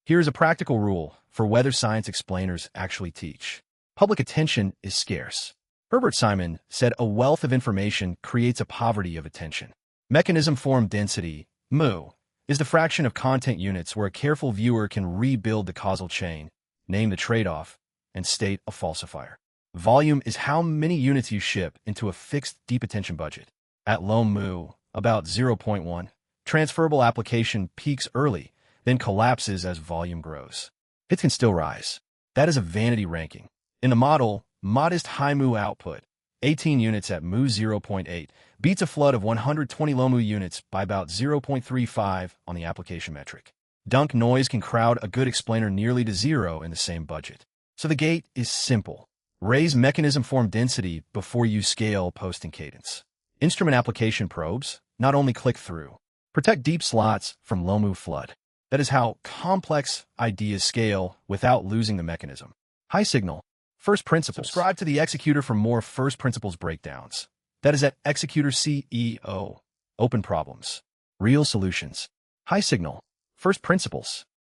Here is a practical rule for whether science explainers actually teach. Public attention is scarce. Herbert Simon said a wealth of information creates a poverty of attention. Mechanism form density, mu, is the fraction of content units where a careful viewer can rebuild the causal chain, name the tradeoff, and state a falsifier. Volume is how many units you ship into a fixed deep attention budget. At low mu, about 0.1, transferable application peaks early, then collapses as volume grows. It can still rise. That is a vanity ranking. In the model, modest high mu output, 18 units at mu 0.8, beats a flood of 120 low mu units by about 0.35 on the application metric. Dunk noise can crowd a good explainer nearly to zero in the same budget. So the gate is simple. Raise mechanism form density before you scale post and cadence. Instrument application probes not only click through. Protect deep slots from low mu flood. That is how complex ideas scale without losing the mechanism. High signal. First principles. Subscribe to the Executor for more first principles breakdowns. That is at Executor CEO. Open problems. Real solutions. High signal. First principles.